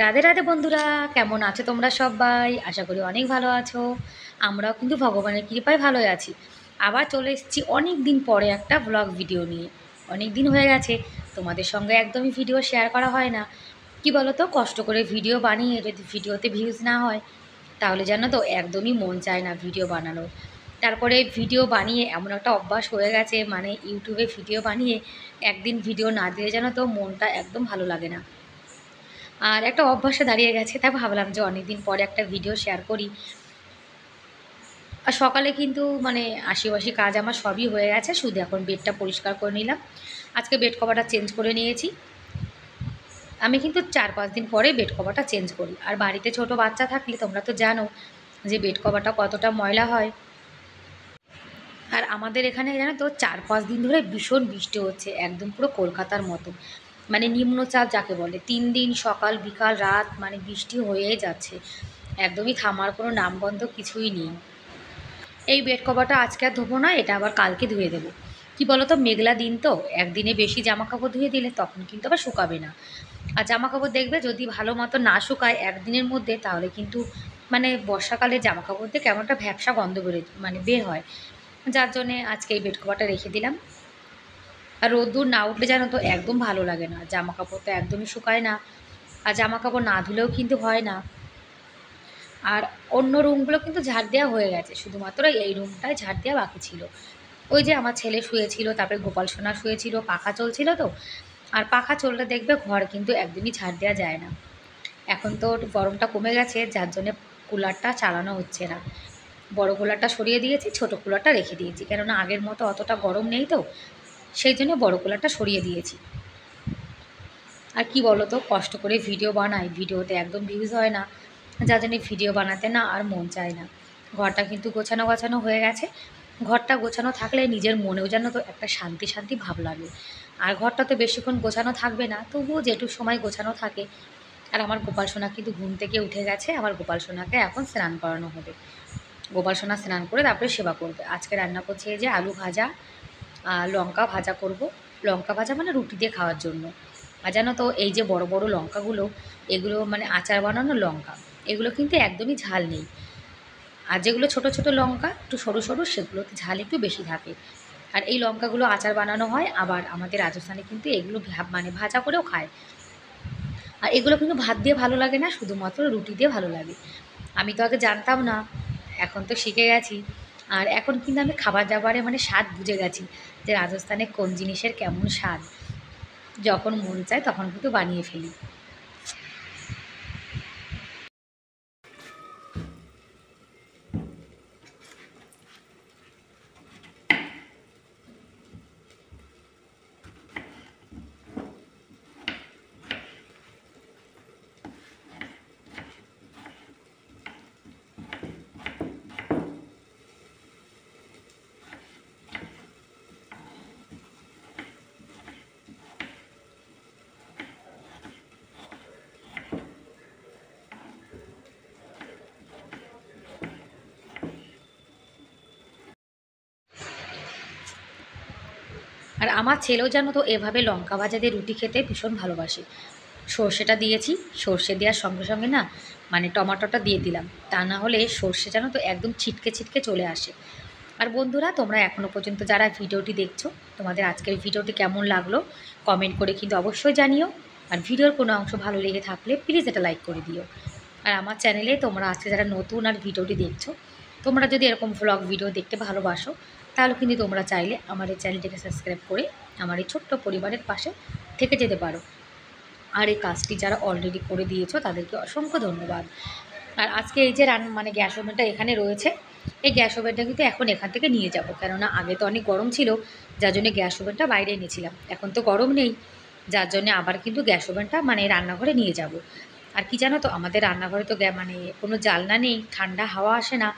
রাধে রাধে বন্ধুরা, কেমন আছো তোমরা সবাই? আশা করি অনেক ভালো আছো। আমরাও কিন্তু ভগবানের কৃপায় ভালোই আছি। আবার চলে এসেছি অনেক দিন পরে একটা ব্লগ ভিডিও নিয়ে। অনেক দিন হয়ে গেছে তোমাদের সঙ্গে একদমই ভিডিও শেয়ার করা হয় না। কি বলো তো, কষ্ট করে ভিডিও বানিয়ে যদি ভিডিওতে ভিউজ না হয় তাহলে জানো তো একদমই মন চায় না ভিডিও বানানোর। তারপরে ভিডিও বানিয়ে এমন একটা অভ্যাস হয়ে গেছে, মানে ইউটিউবে ভিডিও বানিয়ে একদিন ভিডিও না দিলে জানো তো মনটা একদম ভালো লাগে না। আর একটা অভ্যাসে দাঁড়িয়ে গেছে, তাই ভাবলাম যে অনেকদিন পরে একটা ভিডিও শেয়ার করি। আর সকালে কিন্তু মানে আশিবাসি কাজ আমার সবই হয়ে গেছে, শুধু এখন বেডটা পরিষ্কার করে নিলাম। আজকে বেড কভারটা চেঞ্জ করে নিয়েছি। আমি কিন্তু 4-5 দিন পরে বেড কভারটা চেঞ্জ করি। আর বাড়িতে ছোট বাচ্চা থাকলে তোমরা তো জানো যে বেড কভারটা কতটা ময়লা হয়। আর আমাদের এখানে জানো তো 4-5 দিন ধরে ভীষণ বৃষ্টি হচ্ছে, একদম পুরো কলকাতার মতো। মানে নিম্নচাপ যাকে বলে, 3 দিন সকাল বিকাল রাত মানে বৃষ্টি হয়েই যাচ্ছে, একদমই থামার কোনো নামগন্ধ কিছুই নেই। এই বেড কভারটা আজকে আর ধোবো না, এটা আবার কালকে ধুয়ে দেবো। কি বলো তো, মেঘলা দিন তো, একদিনে বেশি জামা কাপড় ধুয়ে দিলে তখন কিন্তু আবার শুকাবে না। আর জামা কাপড় দেখবে যদি ভালো মতো না শুকায় একদিনের মধ্যে, তাহলে কিন্তু মানে বর্ষাকালে জামা কাপড় দিয়ে কেমন একটা ভ্যাপসা গন্ধ বের হয়। যার জন্যে আজকে এই বেড কভারটা রেখে দিলাম। আর রোদ্দুর না উঠলে জানো তো একদম ভালো লাগে না, জামা কাপড় তো একদমই শুকায় না। আর জামা কাপড় না ধুলেও কিন্তু হয় না। আর অন্য রুমগুলো কিন্তু ঝাড় দেওয়া হয়ে গেছে, শুধুমাত্র এই রুমটায় ঝাড় দেওয়া বাকি ছিল। ওই যে আমার ছেলে শুয়েছিল, তারপরে গোপাল সোনা শুয়েছিল, পাখা চলছিল তো। আর পাখা চললে দেখবে ঘর কিন্তু একদমই ঝাড় দেওয়া যায় না। এখন তো গরমটা কমে গেছে, যার জন্যে কুলারটা চালানো হচ্ছে না। বড় কুলারটা সরিয়ে দিয়েছি, ছোট কুলারটা রেখে দিয়েছি, কেননা আগের মতো অতটা গরম নেই তো, সেই জন্য বড় কুলারটা সরিয়ে দিয়েছি। আর কি বলো তো, কষ্ট করে ভিডিও বানাই, ভিডিওতে একদম ভিউজ হয় না, যার জন্যে ভিডিও বানাতে না আর মন চায় না। ঘরটা কিন্তু গোছানো গোছানো হয়ে গেছে। ঘরটা গোছানো থাকলে নিজের মনেও যেন তো একটা শান্তি শান্তি ভাব লাগে। আর ঘরটা তো বেশিক্ষণ গোছানো থাকবে না, তবুও যেটুকু সময় গোছানো থাকে। আর আমার গোপাল সোনা কিন্তু ঘুম থেকে উঠে গেছে, আমার গোপাল সোনাকে এখন স্নান করানো হবে। গোপাল সোনা স্নান করে তারপরে সেবা করবে। আজকে রান্না করছি এই যে আলু ভাজা, লঙ্কা ভাজা করব। লঙ্কা ভাজা মানে রুটি দিয়ে খাওয়ার জন্য। আর জানো তো এই যে বড় বড় লঙ্কাগুলো, এগুলো মানে আচার বানানো লঙ্কা, এগুলো কিন্তু একদমই ঝাল নেই। আর যেগুলো ছোট ছোট লঙ্কা একটু সরু সরু, সেগুলোতে ঝাল একটু বেশি থাকে। আর এই লঙ্কাগুলো আচার বানানো হয়, আবার আমাদের রাজস্থানে কিন্তু এগুলো মানে ভাজা করেও খায়। আর এগুলো কিন্তু ভাত দিয়ে ভালো লাগে না, শুধুমাত্র রুটি দিয়ে ভালো লাগে। আমি তো আগে জানতাম না, এখন তো শিখে গেছি। আর এখন কিন্তু আমি খাবার দাবারে মানে স্বাদ বুঝে গেছি, যে রাজস্থানে কোন জিনিসের কেমন স্বাদ। যখন মন চায় তখন কিন্তু বানিয়ে ফেলি। আর আমার ছেলেও জানো তো এভাবে লঙ্কা ভাজা দিয়ে রুটি খেতে ভীষণ ভালোবাসে। সর্ষেটা দিয়েছি, সর্ষে দেওয়ার সঙ্গে সঙ্গে না মানে টমাটোটা দিয়ে দিলাম, তা না হলে সর্ষে জানো তো একদম ছিটকে ছিটকে চলে আসে। আর বন্ধুরা, তোমরা এখনও পর্যন্ত যারা ভিডিওটি দেখছো, তোমাদের আজকের ভিডিওটি কেমন লাগলো কমেন্ট করে কিন্তু অবশ্যই জানিও। আর ভিডিওর কোনো অংশ ভালো লেগে থাকলে প্লিজ এটা লাইক করে দিও। আর আমার চ্যানেলে তোমরা আজকে যারা নতুন আর ভিডিওটি দেখছো, তোমরা যদি এরকম ভ্লগ ভিডিও দেখতে ভালোবাসো, তাহলে কিন্তু তোমরা চাইলে আমার এই চ্যানেলটিকে সাবস্ক্রাইব করে আমার এই ছোট্ট পরিবারের পাশে থেকে যেতে পারো। আর এই কাজটি যারা অলরেডি করে দিয়েছো তাদেরকে অসংখ্য ধন্যবাদ। আর আজকে এই যে মানে গ্যাস ওভেনটা এখানে রয়েছে, এই গ্যাস ওভেনটা কিন্তু এখন এখান থেকে নিয়ে যাব, কেননা আগে তো অনেক গরম ছিল, যার জন্য গ্যাস ওভেনটা বাইরে এনেছিলাম। এখন তো গরম নেই, যার জন্য আবার কিন্তু গ্যাস ওভেনটা মানে রান্নাঘরে নিয়ে যাব। আর কি জানো তো, আমাদের রান্নাঘরে তো মানে কোনো জানলা নেই, ঠান্ডা হাওয়া আসে না,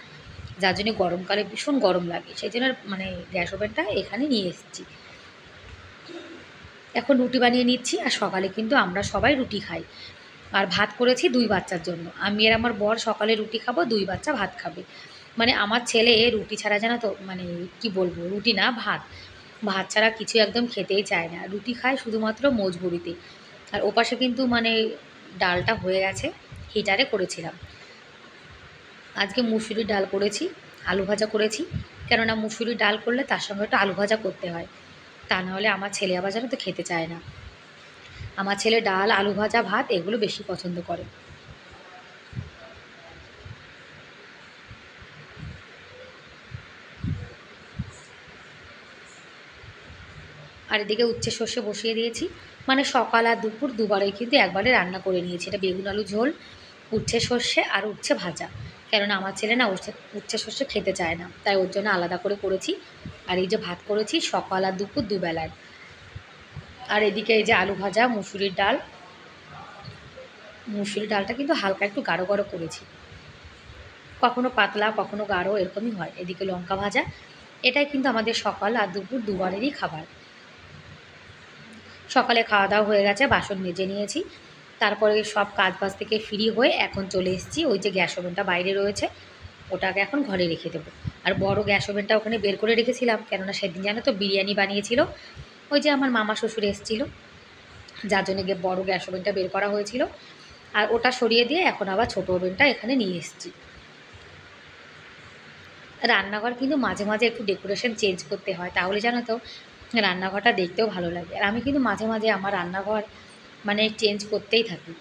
যার জন্য গরমকালে ভীষণ গরম লাগে, সেই জন্য মানে গ্যাস ওভেনটা এখানে নিয়ে এসেছি। এখন রুটি বানিয়ে নিচ্ছি, আর সকালে কিন্তু আমরা সবাই রুটি খাই। আর ভাত করেছি 2 বাচ্চার জন্য, আমি আর আমার বর সকালে রুটি খাবো, 2 বাচ্চা ভাত খাবে। মানে আমার ছেলে রুটি ছাড়া জানো তো মানে কি বলবো, রুটি না ভাত, ভাত ছাড়া কিছু একদম খেতেই চায় না, রুটি খায় শুধুমাত্র মজবুরিতে। আর ওপাশে কিন্তু মানে ডালটা হয়ে গেছে, হিটারে করেছিলাম। আজকে মুসুরির ডাল করেছি, আলু ভাজা করেছি, কেননা মুসুরির ডাল করলে তার সঙ্গে একটু আলু ভাজা করতে হয়, তা নাহলে আমার ছেলে আবার যেন তো খেতে চায় না। আমার ছেলে ডাল, আলু ভাজা, ভাত এগুলো বেশি পছন্দ করে। আর এদিকে উচ্ছে সর্ষে বসিয়ে দিয়েছি, মানে সকাল আর দুপুর দুবারই কিন্তু একবারে রান্না করে নিয়েছি। এটা বেগুন আলু ঝোল, উচ্ছে সর্ষে আর উচ্ছে ভাজা, কেননা আমার ছেলে না উচ্ছে সর্ষে খেতে চায় না, তাই ওর জন্য আলাদা করে করেছি। আর এই যে ভাত করেছি সকাল আর দুপুর দুবেলার। আর এদিকে এই যে আলু ভাজা, মুসুরির ডাল, মুসুরির ডালটা কিন্তু হালকা একটু গাঢ় গাঢ় করেছি, কখনো পাতলা কখনো গাঢ় এরকমই হয়। এদিকে লঙ্কা ভাজা, এটাই কিন্তু আমাদের সকাল আর দুপুর দুবারেরই খাবার। সকালে খাওয়া দাওয়া হয়ে গেছে, বাসন মেজে নিয়েছি, তারপরে সব কাজ বাজ থেকে ফ্রি হয়ে এখন চলে এসেছি। ওই যে গ্যাস ওভেনটা বাইরে রয়েছে, ওটাকে এখন ঘরে রেখে দেবো। আর বড় গ্যাস ওভেনটা ওখানে বের করে রেখেছিলাম, কেননা সেদিন জানো তো বিরিয়ানি বানিয়েছিল ওই যে আমার মামা শ্বশুর এসেছিলো, যার জন্য গিয়ে বড় গ্যাস ওভেনটা বের করা হয়েছিল। আর ওটা সরিয়ে দিয়ে এখন আবার ছোটো ওভেনটা এখানে নিয়ে এসেছি। রান্নাঘর কিন্তু মাঝে মাঝে একটু ডেকোরেশন চেঞ্জ করতে হয়, তাহলে জানো তো রান্নাঘরটা দেখতেও ভালো লাগে। আর আমি কিন্তু মাঝে মাঝে আমার রান্নাঘর মানে চেঞ্জ করতেই থাকি।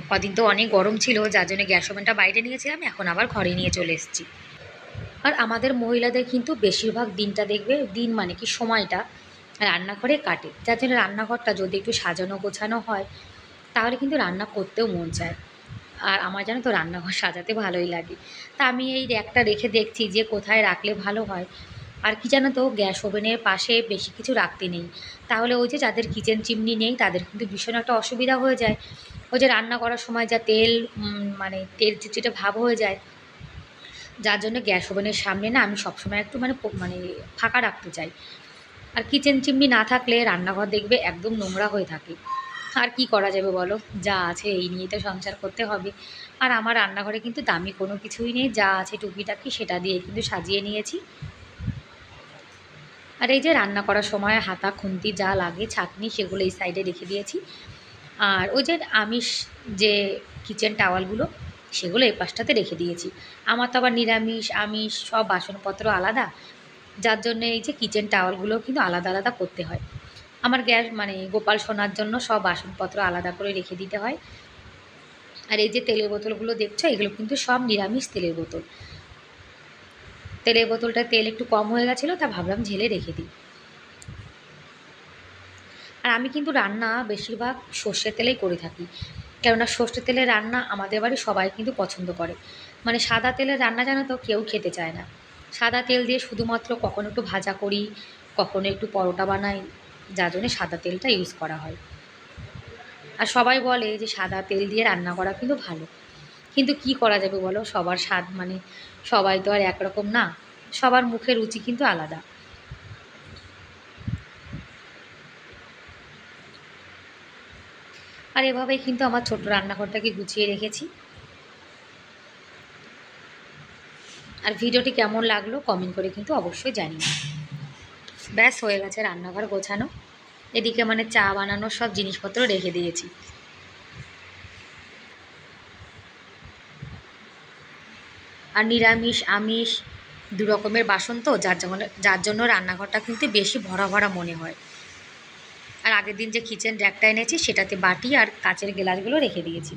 কদিন তো অনেক গরম ছিল, যার জন্য গ্যাস ওভেনটা বাইরে নিয়েছিলাম, এখন আবার ঘরে নিয়ে চলে এসেছি। আর আমাদের মহিলাদের কিন্তু বেশিরভাগ দিনটা দেখবে, দিন মানে কি সময়টা রান্নাঘরে কাটে, যার জন্য রান্নাঘরটা যদি একটু সাজানো গোছানো হয় তাহলে কিন্তু রান্না করতেও মন চায়। আর আমার জানো তো রান্নাঘর সাজাতে ভালোই লাগে, তা আমি এই র্যাকটা রেখে দেখছি যে কোথায় রাখলে ভালো হয়। আর কি জানো তো, গ্যাস ওভেনের পাশে বেশি কিছু রাখতে নেই, তাহলে ওই যে যাদের কিচেন চিমনি নেই তাদের কিন্তু ভীষণ একটা অসুবিধা হয়ে যায়। ওই যে রান্না করার সময় যা তেল মানে তেল চিটচিটে ভাব হয়ে যায়, যার জন্য গ্যাস ওভেনের সামনে না আমি সবসময় একটু মানে ফাঁকা রাখতে চাই। আর কিচেন চিমনি না থাকলে রান্নাঘর দেখবে একদম নোংরা হয়ে থাকে। আর কি করা যাবে বলো, যা আছে এই নিয়েই তো সংসার করতে হবে। আর আমার রান্নাঘরে কিন্তু দামি কোনো কিছুই নেই, যা আছে টুকিটাকি সেটা দিয়ে কিন্তু সাজিয়ে নিয়েছি। আর এই যে রান্না করার সময় হাতা খুন্তি যা লাগে ছাঁকনি সেগুলো এই সাইডে রেখে দিয়েছি। আর ওই যে আমিষ যে কিচেন টাওয়ালগুলো সেগুলো এই পাশটাতে রেখে দিয়েছি। আমার তো আবার নিরামিষ আমিষ সব বাসনপত্র আলাদা, যার জন্য এই যে কিচেন টাওয়ালগুলো কিন্তু আলাদা আলাদা করতে হয়। আমার গ্যাস মানে গোপাল সোনার জন্য সব বাসনপত্র আলাদা করে রেখে দিতে হয়। আর এই যে তেলের বোতলগুলো দেখছো এগুলো কিন্তু সব নিরামিষ তেলের বোতল। তেলের বোতলটা তেল একটু কম হয়ে গেছিলো, তা ভাবলাম ঢেলে রেখে দিই। আর আমি কিন্তু রান্না বেশিরভাগ সর্ষের তেলেই করে থাকি, কেননা সর্ষের তেলের রান্না আমাদের বাড়ি সবাই কিন্তু পছন্দ করে। মানে সাদা তেলের রান্না জানো তো কেউ খেতে চায় না। সাদা তেল দিয়ে শুধুমাত্র কখনো একটু ভাজা করি, কখনো একটু পরোটা বানাই, যার জন্যে সাদা তেলটা ইউজ করা হয়। আর সবাই বলে যে সাদা তেল দিয়ে রান্না করা কিন্তু ভালো, কিন্তু কি করা যাবে বলো, সবার স্বাদ মানে সবাই তো আর একরকম না, সবার মুখের রুচি কিন্তু আলাদা। আর এভাবেই কিন্তু আমার ছোট রান্নাঘরটাকে গুছিয়ে রেখেছি। আর ভিডিওটি কেমন লাগলো কমেন্ট করে কিন্তু অবশ্যই জানিও। ব্যাস হয়ে গেছে রান্নাঘর গোছানো। এদিকে মানে চা বানানোর সব জিনিসপত্র রেখে দিয়েছি। আর নিরামিষ আমিষ দু রকমের বাসন তো, যার জন্য রান্নাঘরটা কিন্তু বেশি ভরা ভরা মনে হয়। আর আগের দিন যে কিচেন র্যাকটা এনেছি সেটাতে বাটি আর কাচের গ্লাসগুলো রেখে দিয়েছি।